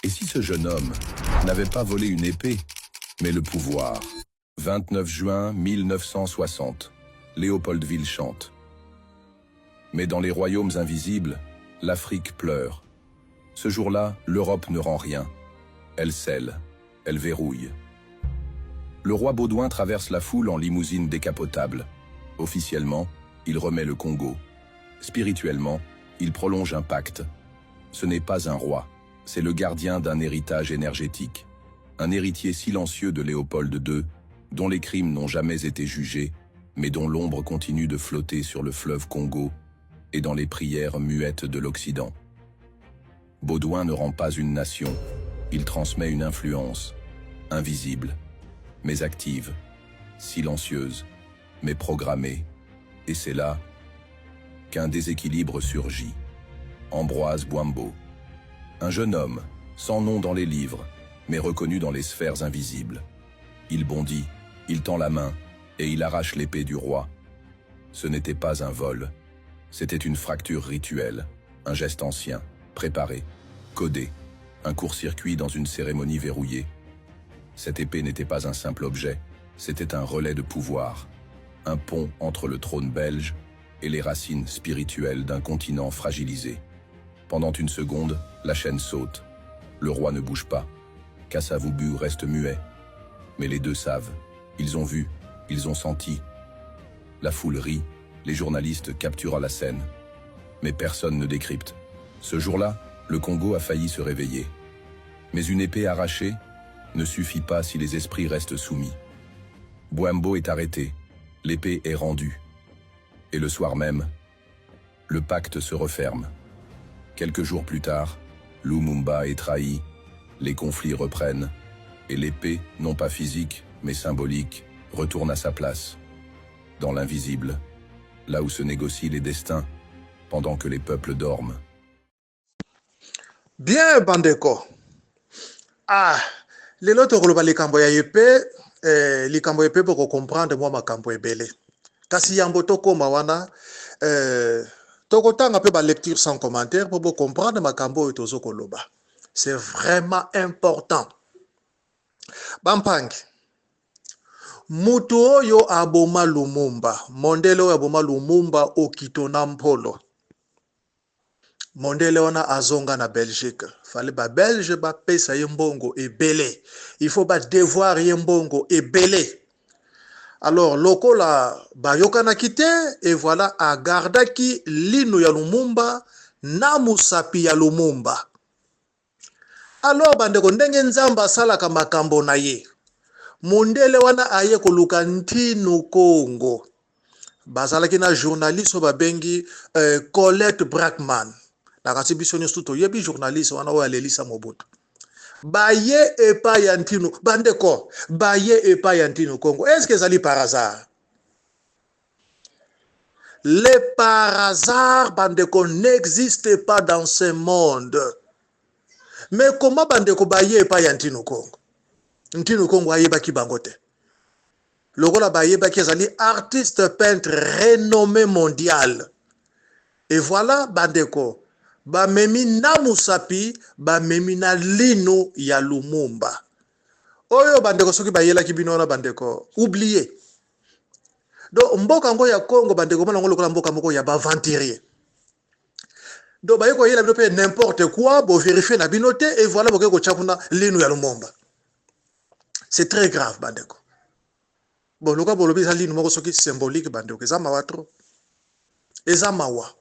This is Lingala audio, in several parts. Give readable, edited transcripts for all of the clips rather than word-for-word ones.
Et si ce jeune homme n'avait pas volé une épée, mais le pouvoir? 29 juin 1960, Léopoldville chante. Mais dans les royaumes invisibles, l'Afrique pleure. Ce jour-là, l'Europe ne rend rien. Elle scelle, elle verrouille. Le roi Baudouin traverse la foule en limousine décapotable. Officiellement, il remet le Congo. Spirituellement, il prolonge un pacte. Ce n'est pas un roi, c'est le gardien d'un héritage énergétique. Un héritier silencieux de Léopold II, dont les crimes n'ont jamais été jugés, mais dont l'ombre continue de flotter sur le fleuve Congo et dans les prières muettes de l'Occident. Baudouin ne rend pas une nation, il transmet une influence, invisible, mais active, silencieuse, mais programmée. Et c'est là qu'un déséquilibre surgit. Ambroise Bwambo, un jeune homme, sans nom dans les livres, mais reconnu dans les sphères invisibles. Il bondit, il tend la main, et il arrache l'épée du roi. Ce n'était pas un vol, c'était une fracture rituelle, un geste ancien, préparé, codé, un court-circuit dans une cérémonie verrouillée. Cette épée n'était pas un simple objet, c'était un relais de pouvoir, un pont entre le trône belge et les racines spirituelles d'un continent fragilisé. Pendant une seconde, la chaîne saute. Le roi ne bouge pas. Kasavubu reste muet. Mais les deux savent. Ils ont vu, ils ont senti. La foule rit, les journalistes capturent la scène. Mais personne ne décrypte. Ce jour-là, le Congo a failli se réveiller. Mais une épée arrachée ne suffit pas si les esprits restent soumis. Bwambo est arrêté, l'épée est rendue. Et le soir même, le pacte se referme. Quelques jours plus tard, Lumumba est trahi, les conflits reprennent, et l'épée, non pas physique, mais symbolique, retourne à sa place, dans l'invisible, là où se négocient les destins, pendant que les peuples dorment. Bien, Bandeko. Lelo tokoloba likambo ya yepe, likambo yepe pour comprendre moi makambo ebele. Kasi yambo tokoma wana, tokotanga pe ba lecture sans commentaire pour comprendre makambo oyo tozokoloba. C'est vraiment important. Bampangi. Mutu oyo aboma Lumumba, mondele oyo aboma Lumumba okito na mpolo. Mondele wana azonga na Belgique. Fallait ba Belge ba pesa yembongo ebele. Il faut ba devoir yembongo ebele. Alors lokola ba yokana kite et voilà agardaki lino ya Lumumba na musapi ya Lumumba. Alors bandeko ndenge nzamba salaka makambo na ye. Mondele wana aye koluka ntinu Congo. Bazalaki na journaliste babengi Colette Brackman. Na kasi biso nyonso toyebi journaliste wana oyo alelisa Mobutu. Baye epa ya ntinu bandeko, baye epa ya ntinu Congo. Est-ce que ezali par hasard? Les par hasard bandeko n'existe pas dans ce monde. Mais comment bandeko baye epa ya ntinu Congo? Ntinu Congo ayebaki bango te. Lokola bayebaki ezali artiste peintre renommé mondial. Et voilà bandeko ba memi na musapi, ba memi na lino ya Lumumba. Oyo bandeko soki bayela ki bino na bandeko, oubliez. Donc mboka ngo ya Congo bandeko mona ngo lokola mboka moko ya ba venturier. Donc bayeko yela bino pe n'importe quoi, bo vérifier na bino te et voilà bokeko tchakuna lino ya Lumumba. C'est très grave bandeko. Bon loka bolobi za lino moko soki symbolique bandeko, eza mawa trop. Eza mawa.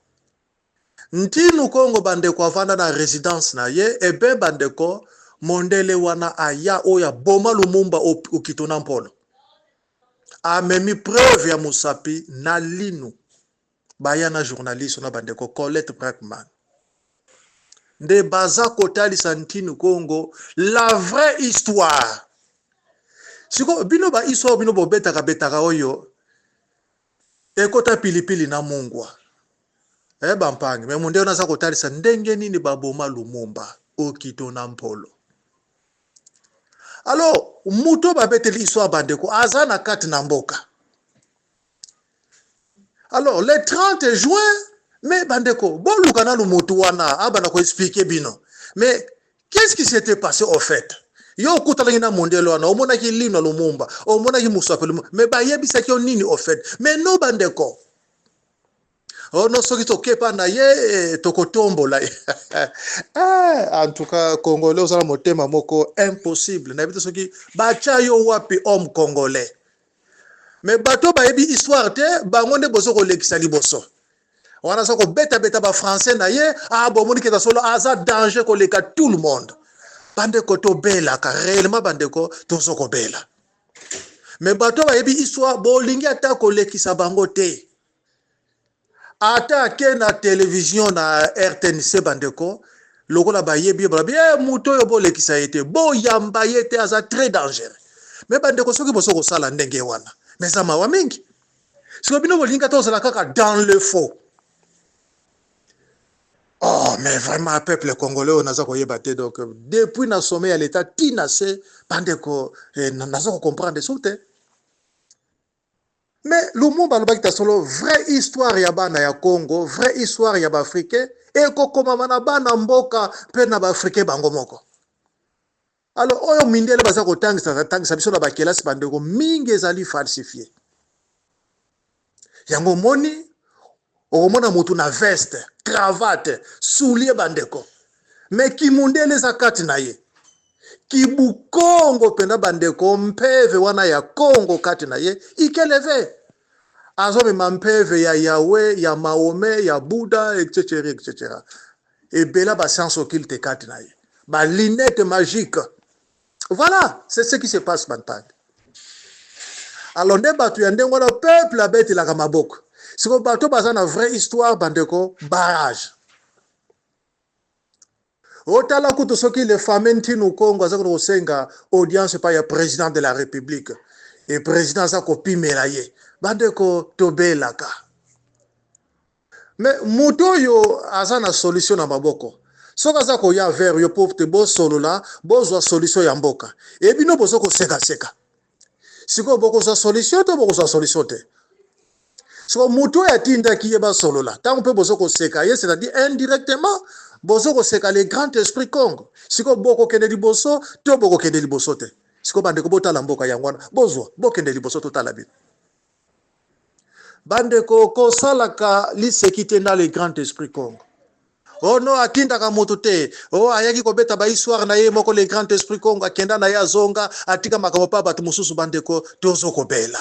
Ntinu Congo bandeko avanda na résidence na ye, e ben bandeko mondele wana aya oya boma Lumumba okito na mpolo. Amemi preuve ya musapi na linu. Baya na journaliste na bandeko Colette Brackman. Nde baza kotalisa Ntinu Congo la vraie histoire. Siko bino ba histoire bino bo betaka oyo ekota pilipili na mungwa. Bampangi, mais mondele naza kotalisa ndenge nini baboma Lumumba okito na mpolo. Alors, muto babeteli histoire bandeko aza na kati na mboka. Alors, le 30 juin, mais bandeko, bon lukana lu mutu wana, abana ko expliquer bino. Mais Qu'est-ce qui s'était passé au fait? Yo kutala ngina mondelo na omona ki lino lumumba, omona ki musapelo, mais ba yebisa ki nini au fait. Mais no bandeko. Oh non, soki tokepa na ye tokotombola. En tout cas, Congolais osala motema moko impossible. Na bito soki bacha yo wapi homme congolais. Mais bato ba yebi histoire te, bango nde boso ko lekisa liboso. Wana soko beta ba français na ye, bon moni keta solo aza danger ko leka tout le monde. Bandeko to bela ka réellement bandeko to soko bela. Mais bato ba yebi histoire bolingi ata ko lekisa bango te. Ata ke na télévision na RTNC bandeko lokola ba yebi ba bien muto yo bo lekisa yete bo yamba yete aza très dangereux. Mais bandeko soki boso ko sala ndenge wana. Mais ça m'a mingi. Si bino bolinga to sala kaka dans le faux. Oh, mais vraiment, peuple congolais, on a ça koyebate. Donc, depuis na sommet à l'état, tina se, bandeko, na ça comprendre soute. Mais le monde balobaki ta solo vraie histoire ya bana ya Congo, vraie histoire ya ba africain, et ko koma na bana mboka pe na ba africain bango moko. Alors, oyo mindele baza ko tangisa biso na ba kelasi bandeko mingi ezali falsifié. Yango moni okomona mutu na veste, cravate, soulier bandeko. Mais kimundele za kati na ye. Kibukongo pena bandeko mpeve wana ya Congo kati na ye, ikeleve. Azome mpeve ya Yahweh, ya Mahomé, ya Bouddha, etc., etc. Et bela ba science occulte kati na ye. Ba lunette magique. Voilà, c'est ce qui se passe maintenant. Alors, ne batu ya ndengo na peuple abeti la kamaboko. Si vous bateau basé na vraie histoire bandeko barrage. Otala kuto soki le famenti no Congo za ko senga audience pa ya président de la République et président za ko pimela ye bandeko tobelaka. Mais muto yo azana solution na maboko. Soka za ko ya vers yo pauvre te bo solo la bozwa solution ya mboka. Et bino bozo ko seka. Siko boko za solution to boko za solution te. So muto ya tinda ki yeba solo la. Tant pe bozo ko seka ye, c'est-à-dire indirectement bozo ko seka les grands esprits Congo. Siko boko kende liboso, to boko kende liboso te. Siko bande ko botala mboka yangwana, bozo bokende liboso to tala bi. Bande ko salaka li sekite na les grands esprits Congo. Oh no atinda ka mutu te. Oh ayaki ko beta ba histoire na ye moko les grands esprits Congo akenda na ya zonga atika makambo pa batu mususu bande ko tozo ko bela.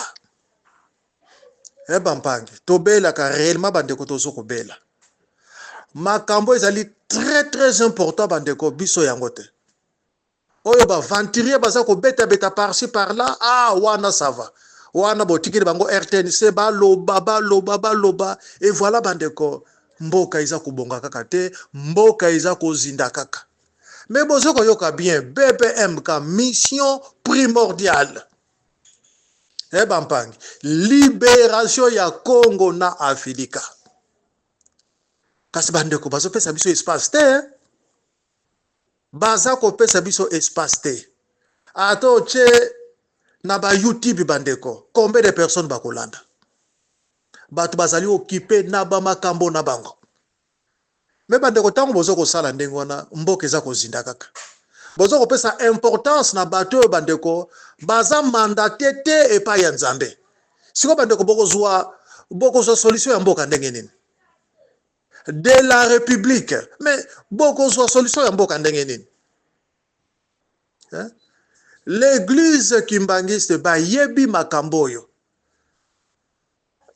Bampangi tobela ka réellement bandeko tozo ko bela makambo ezali très important bandeko biso yangote oyo ba venturier baza ko beta par-ci par-là wana ça va wana botikiri bango RTNC ba loba et voilà bandeko mboka iza kubonga kaka te mboka iza ko zinda kaka mais bozo ko yoka bien BPM ka mission primordiale. Bampangi libération ya Congo na Afrika. Kasi bandeko bazo pesa biso espace te. Baza ko pesa biso espace te. Ato che na ba YouTube bandeko. Combien de personnes bakolanda? Batu bazali occupé na ba makambo na bango. Me bandeko tango bozo ko sala ndenge wana mboka eza ko zinda kaka. Bozo ko pesa importance na bato bandeko baza mandaté te epa ya Nzambe. Siko bandeko boko zwa solution ya mboka ndenge nini? De la République. Mais boko zwa solution ya mboka ndenge nini? L'église kimbangiste ba yebi makamboyo.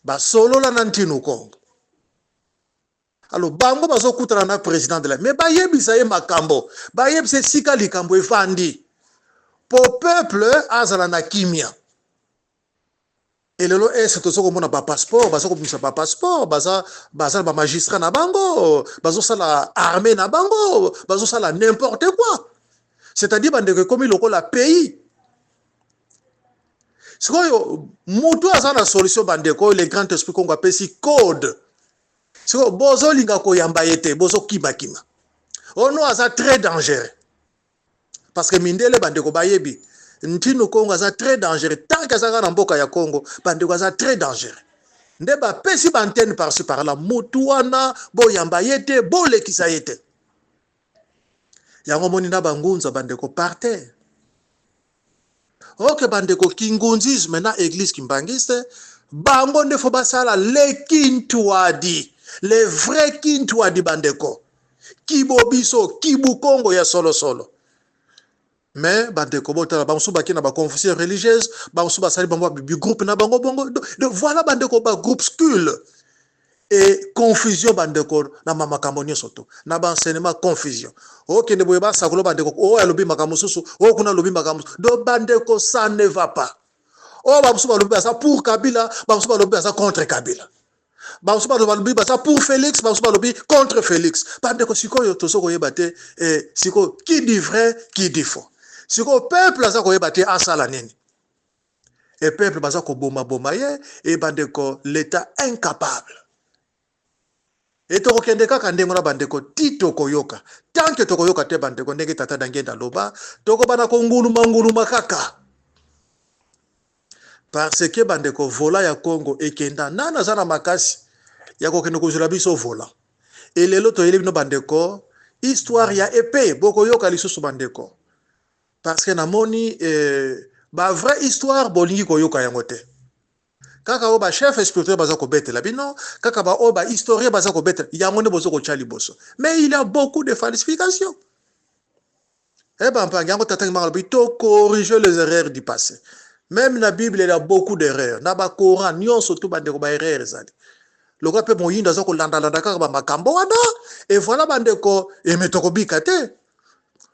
Ba solo la nantinu Congo. Alors bango bazo kutana na président de la mais ba yebi sa ye makambo. Ba yebi se sika likambo efandi. Pour peuple azala na kimia. Et lelo est to soko mona ba passeport, bazo ko bimisa ba passeport, baza ba magistrat na bango, bazo sala armée na bango, bazo sala n'importe quoi. C'est-à-dire bande comme lokola pays. Sikoyo mutu azana solution bandeko les grands esprits Congo apesi code. Siko bozo linga ko yamba yete, bozo kima. Ono aza très dangereux. Parce que mindele bandeko bayebi ntinu Congo aza très dangereux. Tant que ça na mboka ya Congo, bandeko aza très dangereux. Nde ba pesi bantenne par-ci par-là, mutu wana bo yamba yete, bo lekisa yete. yango moni na bangunza bandeko par terre. Ok bandeko kingunzisme na église kimbangiste bango nde fo basala le kintuadi, le vrai kintuadi bandeko kibobiso kibukongo ya solo solo. Mais bandeko botala bango suba kina ba confusion religieuse bango suba sali bango bi groupe na bango bongo voilà bandeko ba groupuscule et confusion bandeko na makambo nyonso to na ba enseignement confusion. Ok ne boye ba sakulo bandeko o ya lobi makambo susu o kuna lobi makambo do bandeko ça ne va pas. O ba suba lobi ça pour Kabila ba suba lobi ça contre Kabila. Ba suba lobi ça pour Félix ba suba lobi contre Félix. Bandeko sikoyo to soko yebate siko qui dit vrai qui dit faux. Siko peuple aza koyeba te asala nini. Et peuple baza ko boma ye et bandeko l'état incapable. Et toko kende kaka ndengo na bandeko tito koyoka. Tant que toko yoka te bandeko ndenge tata dangenda loba, toko bana ko nguluma kaka. Parce que bandeko vola ya Congo ekenda nana zana makasi ya ko kende ko zula biso vola. Et lelo to yelebi no bandeko histoire ya épée boko yoka lisusu bandeko. Parce que namoni ba vraie histoire bolingi koyoka yango te. Kaka o ba chef spirituel baza ko betela bino, kaka ba o ba historien baza ko betela yango ne bozo ko chali boso. Mais il y a beaucoup de falsifications. Eh ben pa yango tatang malobi to corriger les erreurs du passé. Même la Bible il y a beaucoup d'erreurs. Na ba Coran nyonso to ba de ko ba erreurs zali. Loko pe moyindo za ko landa kaka ba makambo wana et voilà bandeko emetoko bikate.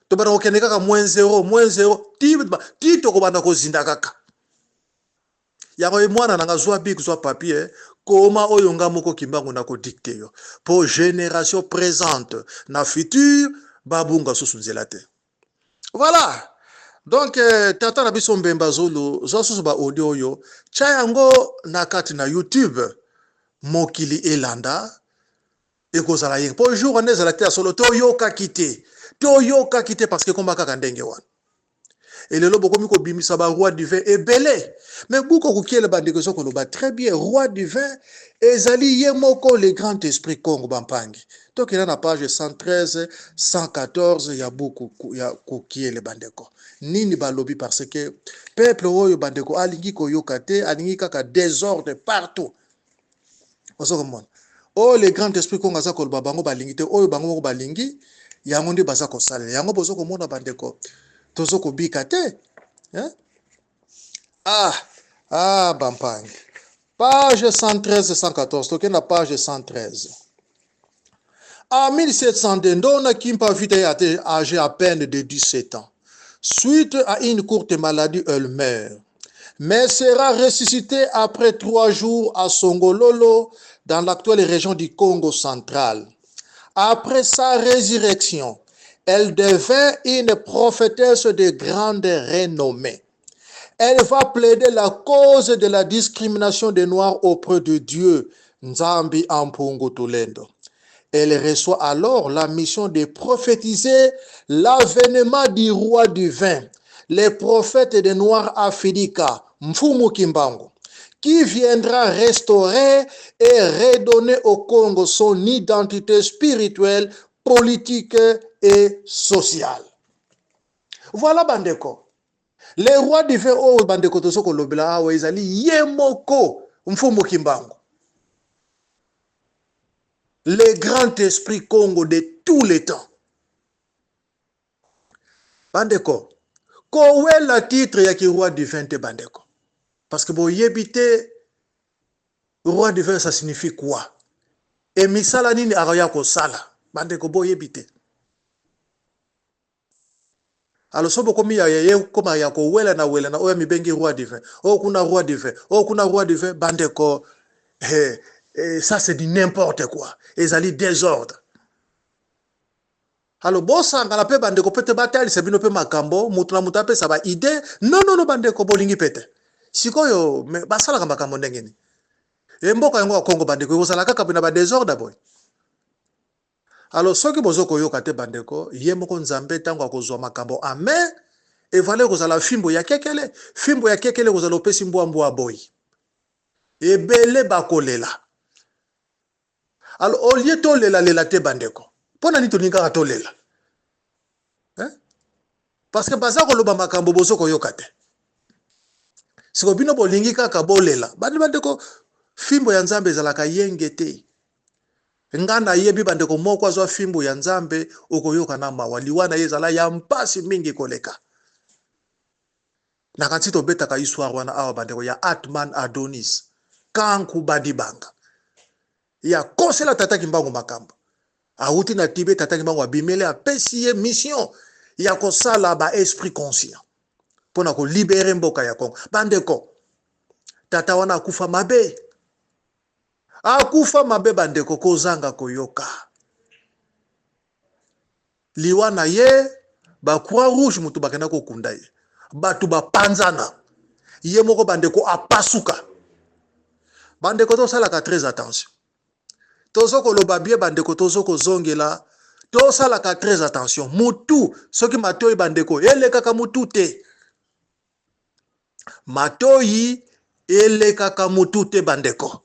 To bana okende kaka -0 ti to ko bana ko zinda kaka yango mwana nanga zwa bik zwa papier koma oyo nga moko kimbango na ko dicter yo pour génération présente na futur babunga susu nzela te. Voilà donc tata na biso mbemba zolo zo susu ba audio yo cha yango na kati na YouTube mokili elanda ekozala yeng pour jour on ezala te solo to yoka kite toyoka kite parce que komba kaka ndenge wana et lelo bokomi ko bimisa ba roi du vin ebele mais buko kokiele bandeko soko loba très bien roi du vin ezali yemoko le grand esprit Congo bampangi donc il a na page 113 114 ya buku ya kokiele bandeko nini balobi parce que peuple oyo bandeko alingi koyoka te alingi kaka désordre partout osoko mona oh le grand esprit Congo aza koloba bango balingi te oyo bango moko balingi yango ndi baza kosala yango bozo komona bandeko tozo kobika te bampangi page 113 114 tokenda page 113 en 1702 ndona kimpa vite âgé à peine de 17 ans suite à une courte maladie elle meurt mais sera ressuscité après 3 jours à Songololo dans l'actuelle région du Congo central. Après sa résurrection, elle devint une prophétesse de grande renommée. Elle va plaider la cause de la discrimination des Noirs auprès de Dieu, Nzambi Ampungu Tulendo. Elle reçoit alors la mission de prophétiser l'avènement du roi du vin, les prophètes des Noirs Afrika, Mfumu Kimbangu, qui viendra restaurer et redonner au Congo son identité spirituelle, politique et sociale. Voilà bandeko. Les rois du vin au bandeko tosoko lobela awa ezali yemoko Mfumu Kimbangu. Le grand esprit Congo de tous les temps. Bandeko. Kowela titre ya ki roi du vin te bandeko. Parce que boyebite roi du vin ça signifie quoi? Et misala nini araya ko sala bandeko boyebite. Alors sobo komi ya koma ya ko wela na oya mibengi roi du vin. Oh kuna roi du vin. Oh kuna roi du vin bandeko ça c'est du n'importe quoi. Ezali désordre. Alors bosa ngala pe bandeko pete batali se bino pe makambo mutu na mutape sa ba idée non bandeko bolingi pete. Sikoyo basala ka makambo ndenge ni. Mboka yango ya Congo bandeko kozala kaka bina ba désordre boy. Alors soki bozoko yoka te bandeko yemoko nzambe tango akozwa makambo amen et valé kozala fimbo ya kekele kozala opesi mbwa boy. Ebele bakolela. Alors au lieu to lela te bandeko. Pona ni toninga tolela. parce que baza koloba makambo bozo koyoka te. Siko bino bolingi kaka bolela bandeko fimbo ya Nzambe ezalaka yenge te. Ngana yebi bandeko moko azwa fimbo ya Nzambe okoyoka na mawa liwana ezala ya mpasi mingi koleka. Na kati tobetaka histoire wana awa bandeko ya Atman Adonis kanku badibanga ya kosela tataki mbango makambo auti na Tibet tataki mbango abimele apesi ye mission ya kosala ba esprit conscient pona ko libérer mboka ya Kongo. Bandeko tata wana akufa mabe bandeko kozanga koyoka liwana ye ba croix rouge mutu bakena ko kunda ye batu ba panzana ye moko bandeko apasuka. Bandeko to salaka très attention. Tozo ko loba bien bandeko tozo ko zongela to salaka très attention. Mutu soki matoi bandeko ele kaka mutu te. Matoi ele kaka mutu te bandeko.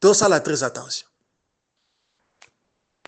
To sala très attention.